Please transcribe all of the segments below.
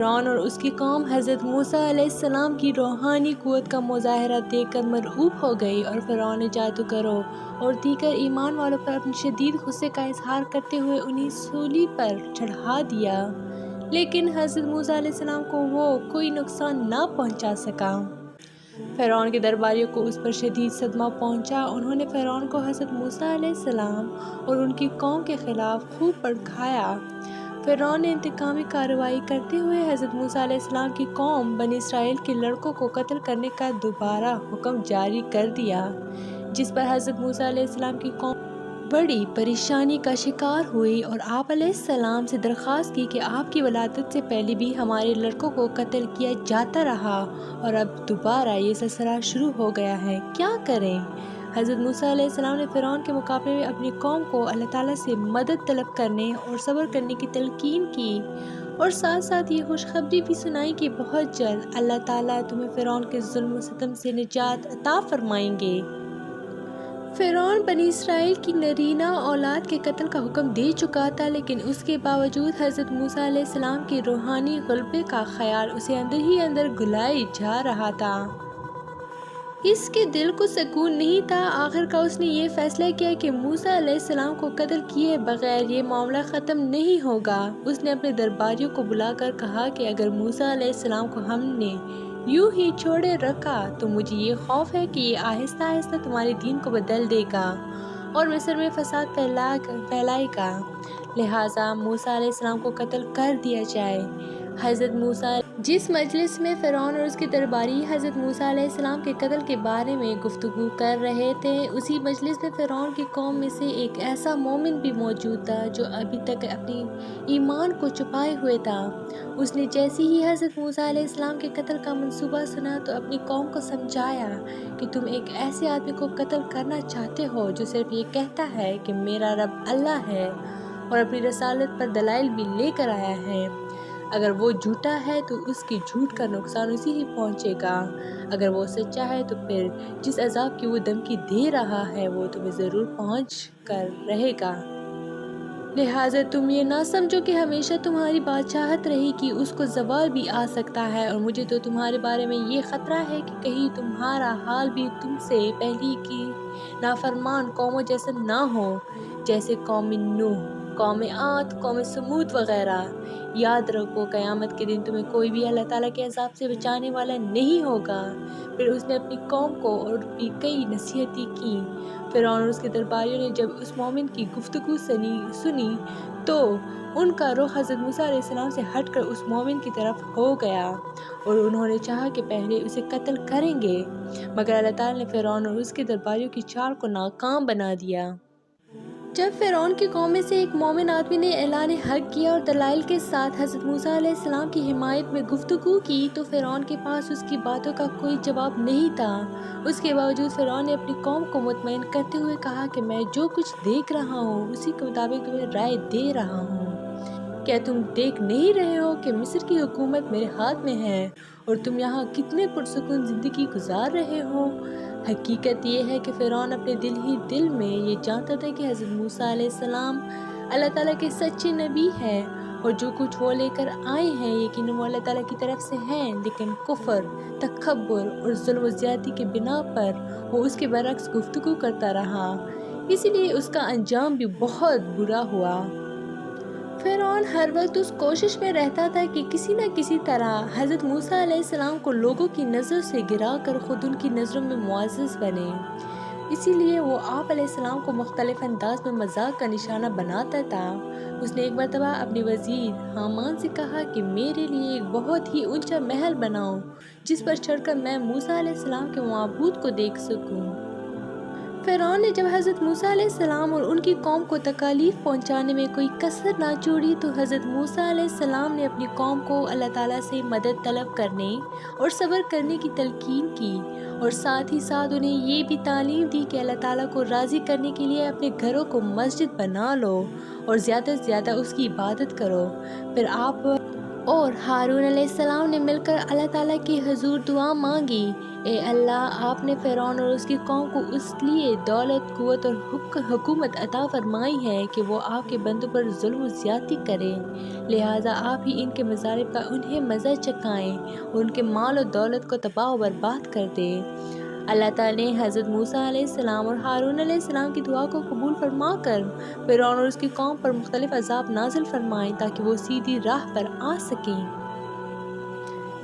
فرعون اور اس کی قوم حضرت موسیٰ علیہ السلام کی روحانی قوت کا مظاہرہ دیکھ کر مرعوب ہو گئی اور فرعون نے جادوگروں اور دیگر ایمان والوں پر اپنے شدید غصے کا اظہار کرتے ہوئے انہیں سولی پر چڑھا دیا، لیکن حضرت موسیٰ علیہ السلام کو وہ کوئی نقصان نہ پہنچا سکا۔ فرعون کے درباریوں کو اس پر شدید صدمہ پہنچا۔ انہوں نے فرعون کو حضرت موسیٰ علیہ السلام اور ان کی قوم کے خلاف خوب بھڑکایا۔ فرعون نے انتقامی کارروائی کرتے ہوئے حضرت موسیٰ علیہ السلام کی قوم بنی اسرائیل کے لڑکوں کو قتل کرنے کا دوبارہ حکم جاری کر دیا، جس پر حضرت موسیٰ علیہ السلام کی قوم بڑی پریشانی کا شکار ہوئی اور آپ علیہ السلام سے درخواست کی کہ آپ کی ولادت سے پہلے بھی ہمارے لڑکوں کو قتل کیا جاتا رہا اور اب دوبارہ یہ سلسلہ شروع ہو گیا ہے، کیا کریں؟ حضرت موسیٰ علیہ السلام نے فرعون کے مقابلے میں اپنی قوم کو اللہ تعالیٰ سے مدد طلب کرنے اور صبر کرنے کی تلقین کی اور ساتھ ساتھ یہ خوشخبری بھی سنائی کہ بہت جلد اللہ تعالیٰ تمہیں فرعون کے ظلم و ستم سے نجات عطا فرمائیں گے۔ فرعون بنی اسرائیل کی نرینہ اولاد کے قتل کا حکم دے چکا تھا، لیکن اس کے باوجود حضرت موسیٰ علیہ السلام کے روحانی غلبے کا خیال اسے اندر ہی اندر گلائے جا رہا تھا۔ اس کے دل کو سکون نہیں تھا۔ آخرکار اس نے یہ فیصلہ کیا کہ موسیٰ علیہ السلام کو قتل کیے بغیر یہ معاملہ ختم نہیں ہوگا۔ اس نے اپنے درباریوں کو بلا کر کہا کہ اگر موسیٰ علیہ السلام کو ہم نے یوں ہی چھوڑے رکھا تو مجھے یہ خوف ہے کہ یہ آہستہ آہستہ تمہارے دین کو بدل دے گا اور مصر میں فساد پھیلائے گا، لہٰذا موسیٰ علیہ السلام کو قتل کر دیا جائے۔ حضرت موسیٰ جس مجلس میں فرعون اور اس کے درباری حضرت موسیٰ علیہ السلام کے قتل کے بارے میں گفتگو کر رہے تھے، اسی مجلس میں فرعون کی قوم میں سے ایک ایسا مومن بھی موجود تھا جو ابھی تک اپنی ایمان کو چھپائے ہوئے تھا۔ اس نے جیسے ہی حضرت موسیٰ علیہ السلام کے قتل کا منصوبہ سنا تو اپنی قوم کو سمجھایا کہ تم ایک ایسے آدمی کو قتل کرنا چاہتے ہو جو صرف یہ کہتا ہے کہ میرا رب اللہ ہے اور اپنی رسالت پر دلائل بھی لے کر آیا ہے۔ اگر وہ جھوٹا ہے تو اس کی جھوٹ کا نقصان اسی ہی پہنچے گا، اگر وہ سچا ہے تو پھر جس عذاب کی وہ دھمکی دے رہا ہے وہ تمہیں ضرور پہنچ کر رہے گا، لہٰذا تم یہ نہ سمجھو کہ ہمیشہ تمہاری بادشاہت رہے گی، اس کو زوال بھی آ سکتا ہے، اور مجھے تو تمہارے بارے میں یہ خطرہ ہے کہ کہیں تمہارا حال بھی تم سے پہلی کی نافرمان قوموں جیسا نہ ہو، جیسے قوم نوح، قوم عاد، قوم سمود وغیرہ۔ یاد رکھو قیامت کے دن تمہیں کوئی بھی اللہ تعالیٰ کے عذاب سے بچانے والا نہیں ہوگا۔ پھر اس نے اپنی قوم کو اور بھی کئی نصیحتیں کی۔ فرعون اور اس کے درباریوں نے جب اس مومن کی گفتگو سنی تو ان کا رخ حضرت موسیٰ علیہ السلام سے ہٹ کر اس مومن کی طرف ہو گیا اور انہوں نے چاہا کہ پہلے اسے قتل کریں گے، مگر اللہ تعالیٰ نے فرعون اور اس کے درباریوں کی چال کو ناکام بنا دیا۔ جب فرعون کی قوم میں سے ایک مومن آدمی نے اعلان حق کیا اور دلائل کے ساتھ حضرت موسیٰ علیہ السلام کی حمایت میں گفتگو کی تو فرعون کے پاس اس کی باتوں کا کوئی جواب نہیں تھا۔ اس کے باوجود فرعون نے اپنی قوم کو مطمئن کرتے ہوئے کہا کہ میں جو کچھ دیکھ رہا ہوں اسی کے مطابق تمہیں رائے دے رہا ہوں۔ کیا تم دیکھ نہیں رہے ہو کہ مصر کی حکومت میرے ہاتھ میں ہے اور تم یہاں کتنے پرسکون زندگی گزار رہے ہو؟ حقیقت یہ ہے کہ فرعون اپنے دل ہی دل میں یہ جانتا تھا کہ حضرت موسیٰ علیہ السلام اللہ تعالیٰ کے سچے نبی ہیں اور جو کچھ وہ لے کر آئے ہیں یقیناً وہ اللہ تعالیٰ کی طرف سے ہیں، لیکن کفر، تکبر اور ظلم و زیادتی کے بنا پر وہ اس کے برعکس گفتگو کرتا رہا، اسی لیے اس کا انجام بھی بہت برا ہوا۔ فرعون ہر وقت اس کوشش میں رہتا تھا کہ کسی نہ کسی طرح حضرت موسیٰ علیہ السلام کو لوگوں کی نظر سے گرا کر خود ان کی نظروں میں معزز بنے، اسی لیے وہ آپ علیہ السلام کو مختلف انداز میں مذاق کا نشانہ بناتا تھا۔ اس نے ایک مرتبہ اپنے وزیر حامان سے کہا کہ میرے لیے ایک بہت ہی اونچا محل بناؤ جس پر چڑھ کر میں موسیٰ علیہ السلام کے معبود کو دیکھ سکوں۔ فرعون نے جب حضرت موسیٰ علیہ السلام اور ان کی قوم کو تکالیف پہنچانے میں کوئی کسر نہ چھوڑی تو حضرت موسیٰ علیہ السلام نے اپنی قوم کو اللہ تعالیٰ سے مدد طلب کرنے اور صبر کرنے کی تلقین کی اور ساتھ ہی ساتھ انہیں یہ بھی تعلیم دی کہ اللہ تعالیٰ کو راضی کرنے کے لیے اپنے گھروں کو مسجد بنا لو اور زیادہ سے زیادہ اس کی عبادت کرو۔ پھر آپ اور ہارون علیہ السلام نے مل کر اللہ تعالیٰ کی حضور دعا مانگی، اے اللہ، آپ نے فرعون اور اس کی قوم کو اس لیے دولت، قوت اور حکومت عطا فرمائی ہے کہ وہ آپ کے بندوں پر ظلم و زیادتی کریں، لہٰذا آپ ہی ان کے مظالم کا انہیں مزہ چکھائیں اور ان کے مال و دولت کو تباہ و برباد کر دیں۔ اللہ تعالیٰ نے حضرت موسیٰ علیہ السلام اور ہارون علیہ السلام کی دعا کو قبول فرما کر فرعون اور اس کی قوم پر مختلف عذاب نازل فرمائے تاکہ وہ سیدھی راہ پر آ سکیں۔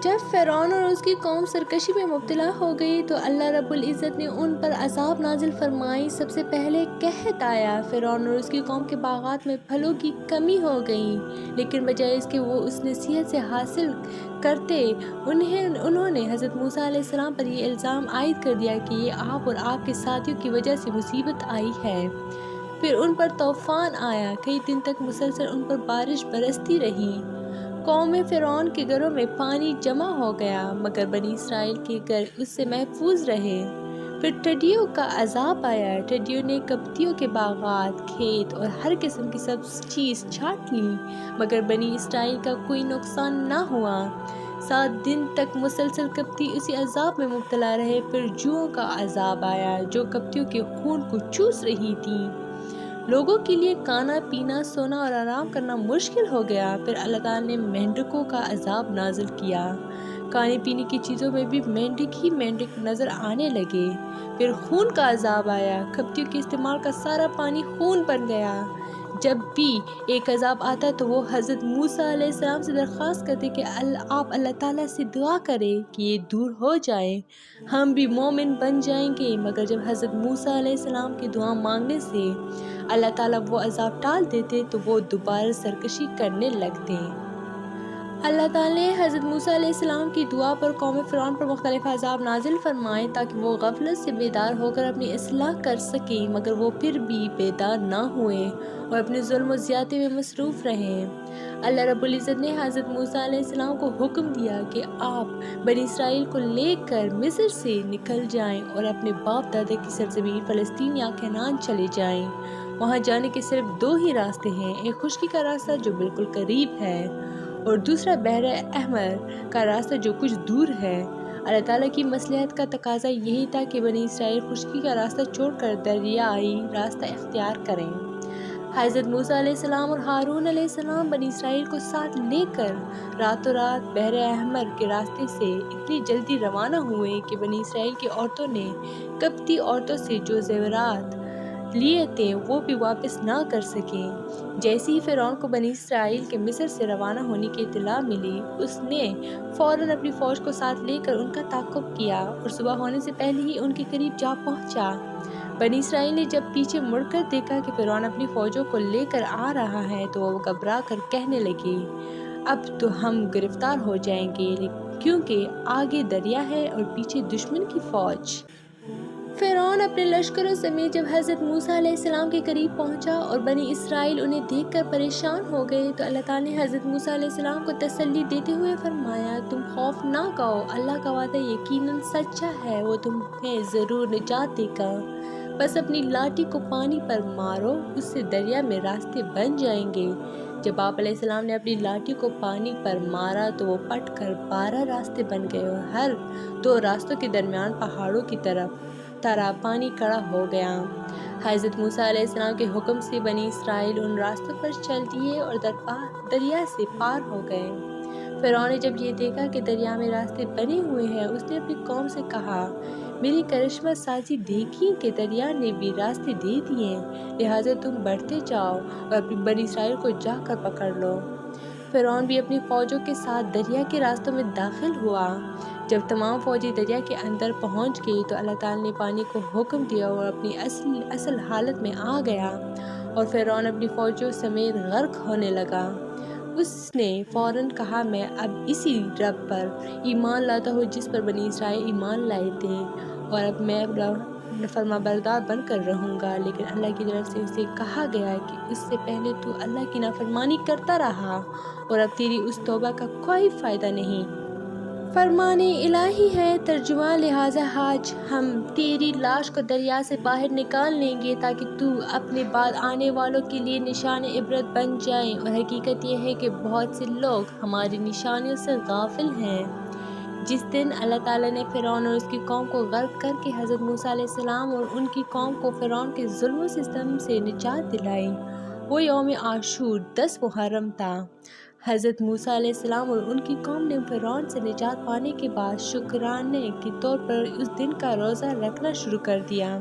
جب فرعون اور اس کی قوم سرکشی میں مبتلا ہو گئی تو اللہ رب العزت نے ان پر عذاب نازل فرمائی۔ سب سے پہلے قحط آیا، فرعون اور اس کی قوم کے باغات میں پھلوں کی کمی ہو گئی، لیکن بجائے اس کے وہ اس نصیحت سے حاصل کرتے انہوں نے حضرت موسیٰ علیہ السلام پر یہ الزام عائد کر دیا کہ یہ آپ اور آپ کے ساتھیوں کی وجہ سے مصیبت آئی ہے۔ پھر ان پر طوفان آیا، کئی دن تک مسلسل ان پر بارش برستی رہی۔ قوم فرعون کے گھروں میں پانی جمع ہو گیا، مگر بنی اسرائیل کے گھر اس سے محفوظ رہے۔ پھر ٹڈیوں کا عذاب آیا، ٹڈیوں نے قبطیوں کے باغات، کھیت اور ہر قسم کی سب چیز چھانٹ لی، مگر بنی اسرائیل کا کوئی نقصان نہ ہوا۔ 7 دن تک مسلسل قبطی اسی عذاب میں مبتلا رہے۔ پھر جوؤں کا عذاب آیا جو قبطیوں کے خون کو چوس رہی تھیں۔ لوگوں کے لیے کھانا پینا، سونا اور آرام کرنا مشکل ہو گیا۔ پھر اللہ تعالیٰ نے مینڈکوں کا عذاب نازل کیا، کھانے پینے کی چیزوں میں بھی مینڈک ہی مینڈک نظر آنے لگے۔ پھر خون کا عذاب آیا، قبطیوں کے استعمال کا سارا پانی خون بن گیا۔ جب بھی ایک عذاب آتا تو وہ حضرت موسیٰ علیہ السلام سے درخواست کرتے کہ آپ اللہ تعالیٰ سے دعا کریں کہ یہ دور ہو جائے، ہم بھی مومن بن جائیں گے، مگر جب حضرت موسیٰ علیہ السلام کی دعا مانگنے سے اللہ تعالیٰ وہ عذاب ٹال دیتے تو وہ دوبارہ سرکشی کرنے لگتے۔ اللہ تعالیٰ نے حضرت موسیٰ علیہ السلام کی دعا پر قوم فرعون پر مختلف عذاب نازل فرمائے تاکہ وہ غفلت سے بیدار ہو کر اپنی اصلاح کر سکیں، مگر وہ پھر بھی بیدار نہ ہوئے اور اپنے ظلم و زیادتی میں مصروف رہے۔ اللہ رب العزت نے حضرت موسیٰ علیہ السلام کو حکم دیا کہ آپ بنی اسرائیل کو لے کر مصر سے نکل جائیں اور اپنے باپ دادا کی سرزمین فلسطین یا کنعان چلے جائیں۔ وہاں جانے کے صرف 2 ہی راستے ہیں، ایک خشکی کا راستہ جو بالکل قریب ہے اور دوسرا بحر احمر کا راستہ جو کچھ دور ہے۔ اللہ تعالیٰ کی مصلحت کا تقاضا یہی تھا کہ بنی اسرائیل خشکی کا راستہ چھوڑ کر دریائی راستہ اختیار کریں۔ حضرت موسیٰ علیہ السلام اور ہارون علیہ السلام بنی اسرائیل کو ساتھ لے کر راتوں رات بحر احمر کے راستے سے اتنی جلدی روانہ ہوئے کہ بنی اسرائیل کی عورتوں نے قبطی عورتوں سے جو زیورات لیے تھے وہ بھی واپس نہ کر سکیں۔ جیسے ہی فرعون کو بنی اسرائیل کے مصر سے روانہ ہونے کی اطلاع ملی، اس نے فوراً اپنی فوج کو ساتھ لے کر ان کا تعاقب کیا اور صبح ہونے سے پہلے ہی ان کے قریب جا پہنچا۔ بنی اسرائیل نے جب پیچھے مڑ کر دیکھا کہ فرعون اپنی فوجوں کو لے کر آ رہا ہے تو وہ گھبرا کر کہنے لگے، اب تو ہم گرفتار ہو جائیں گے، کیونکہ آگے دریا ہے اور پیچھے دشمن کی فوج۔ فرعون اپنے لشکروں سمیت جب حضرت موسیٰ علیہ السلام کے قریب پہنچا اور بنی اسرائیل انہیں دیکھ کر پریشان ہو گئے تو اللہ تعالیٰ نے حضرت موسیٰ علیہ السلام کو تسلی دیتے ہوئے فرمایا، تم خوف نہ کھاؤ، اللہ کا وعدہ یقیناً سچا ہے، وہ تمہیں ضرور نجات دے گا۔ بس اپنی لاٹھی کو پانی پر مارو، اس سے دریا میں راستے بن جائیں گے۔ جب آپ علیہ السلام نے اپنی لاٹھی کو پانی پر مارا تو وہ پٹ کر 12 راستے بن گئے اور ہر 2 راستوں کے درمیان پہاڑوں کی طرح پانی کھڑا ہو گیا۔ حضرت موسیٰ علیہ السلام کے حکم سے بنی اسرائیل ان راستوں پر چل دیے اور دریا سے پار ہو گئے۔ فرعون نے جب یہ دیکھا کہ دریا میں راستے بنے ہوئے ہیں، اس نے اپنی قوم سے کہا، میری کرشمہ سازی دیکھی کہ دریا نے بھی راستے دے دیے، لہٰذا تم بڑھتے جاؤ اور اپنی بنی اسرائیل کو جا کر پکڑ لو۔ فرعون بھی اپنی فوجوں کے ساتھ دریا کے راستوں میں داخل ہوا۔ جب تمام فوجی دریا کے اندر پہنچ گئی تو اللہ تعالیٰ نے پانی کو حکم دیا اور اپنی اصل حالت میں آ گیا اور فرعون اپنی فوجوں سمیت غرق ہونے لگا۔ اس نے فوراً کہا، میں اب اسی رب پر ایمان لاتا ہوں جس پر بنی اسرائیل ایمان لائے تھے، اور اب میں فرما بردار بن کر رہوں گا۔ لیکن اللہ کی طرف سے اسے کہا گیا کہ اس سے پہلے تو اللہ کی نافرمانی کرتا رہا اور اب تیری اس توبہ کا کوئی فائدہ نہیں۔ فرمان الہی ہے ترجمہ، لہٰذا آج ہم تیری لاش کو دریا سے باہر نکال لیں گے تاکہ تو اپنے بعد آنے والوں کے لیے نشان عبرت بن جائے، اور حقیقت یہ ہے کہ بہت سے لوگ ہماری نشانیوں سے غافل ہیں۔ جس دن اللہ تعالیٰ نے فرعون اور اس کی قوم کو غرق کر کے حضرت موسیٰ علیہ السلام اور ان کی قوم کو فرعون کے ظلم و ستم سے نجات دلائی، وہ یوم عاشور 10 محرم تھا۔ حضرت موسیٰ علیہ السلام اور ان کی قوم نے فرعون سے نجات پانے کے بعد شکرانے کے طور پر اس دن کا روزہ رکھنا شروع کر دیا۔